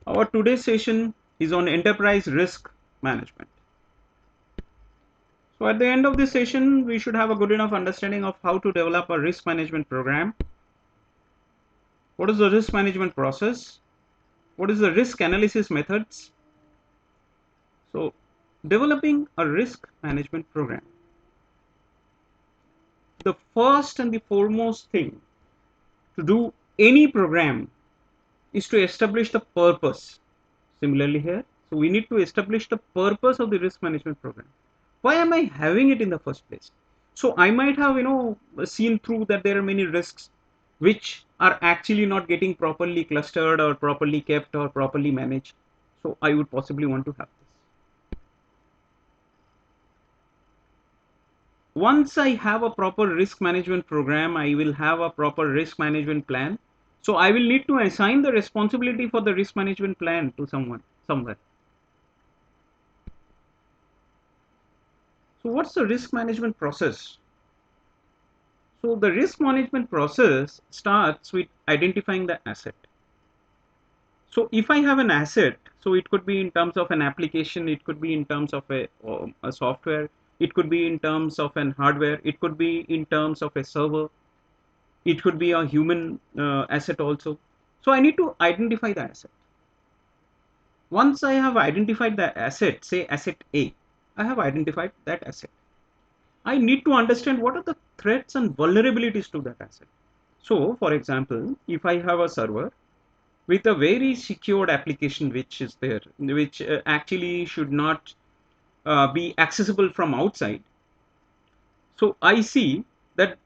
Our today's session is on enterprise risk management. So at the end of this session, we should have a good enough understanding of how to develop a risk management program. What is the risk management process? What is the risk analysis methods? So developing a risk management program. The first and the foremost thing to do any program is to establish the purpose. Similarly here, so we need to establish the purpose of the risk management program. Why am I having it in the first place? So I might have seen through that there are many risks which are actually not getting properly clustered or properly kept or properly managed. So I would possibly want to have this. Once I have a proper risk management program, I will have a proper risk management plan. So I will need to assign the responsibility for the risk management plan to someone somewhere. So what's the risk management process? So the risk management process starts with identifying the asset. So if I have an asset, so it could be in terms of an application, it could be in terms of a software, it could be in terms of an hardware, it could be in terms of a server, it could be a human asset also. So I need to identify the asset. Once I have identified the asset, say asset A, I have identified that asset. I need to understand what are the threats and vulnerabilities to that asset. So, for example, if I have a server with a very secured application which is there, which actually should not be accessible from outside. So, I see that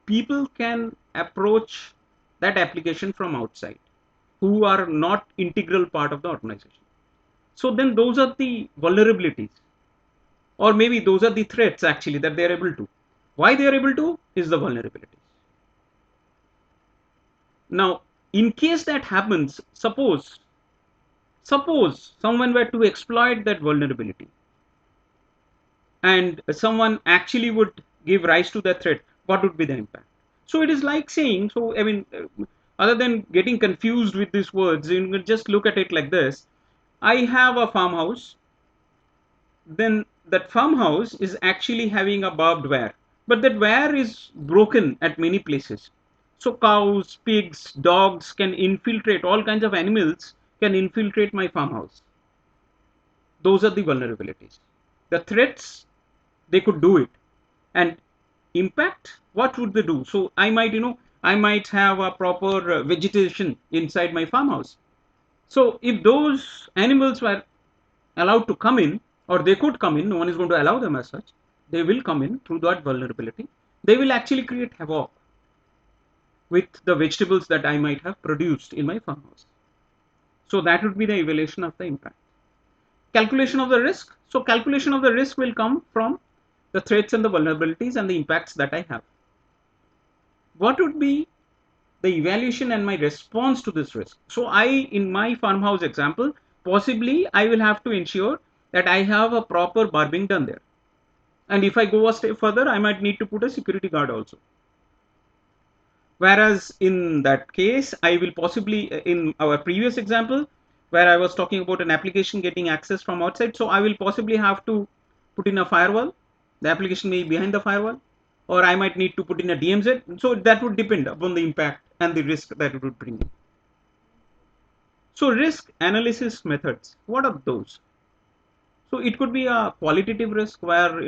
people can approach that application from outside who are not integral part of the organization. So, then those are the vulnerabilities, or maybe those are the threats actually that they are able to. Why they are able to is the vulnerabilities. Now, in case that happens, suppose someone were to exploit that vulnerability and someone actually would give rise to that threat, what would be the impact? So it is like saying, so I mean, other than getting confused with these words, you can just look at it like this. I have a farmhouse, then that farmhouse is actually having a barbed wire, but that wire is broken at many places. So cows, pigs, dogs can infiltrate, all kinds of animals can infiltrate my farmhouse. Those are the vulnerabilities. The threats, they could do it. And impact, what would they do? So I might, I might have a proper vegetation inside my farmhouse. So if those animals were allowed to come in, or they could come in, no one is going to allow them as such, they will come in through that vulnerability. They will actually create havoc with the vegetables that I might have produced in my farmhouse. So that would be the evaluation of the impact. Calculation of the risk. So calculation of the risk will come from the threats and the vulnerabilities and the impacts that I have. What would be the evaluation and my response to this risk? So I, in my farmhouse example, possibly I will have to ensure that I have a proper barbing done there. And if I go a step further, I might need to put a security guard also. Whereas in that case, I will possibly, in our previous example, where I was talking about an application getting access from outside, so I will possibly have to put in a firewall. The application may be behind the firewall, or I might need to put in a DMZ. So that would depend upon the impact and the risk that it would bring in. So risk analysis methods, what are those? So it could be a qualitative risk where,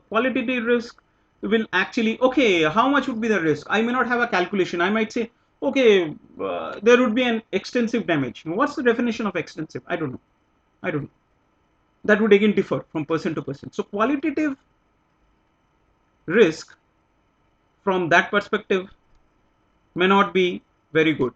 qualitative risk will actually, okay, how much would be the risk? I may not have a calculation. I might say, okay, there would be an extensive damage. What's the definition of extensive? I don't know. I don't know. That would again differ from person to person. So qualitative risk from that perspective may not be very good.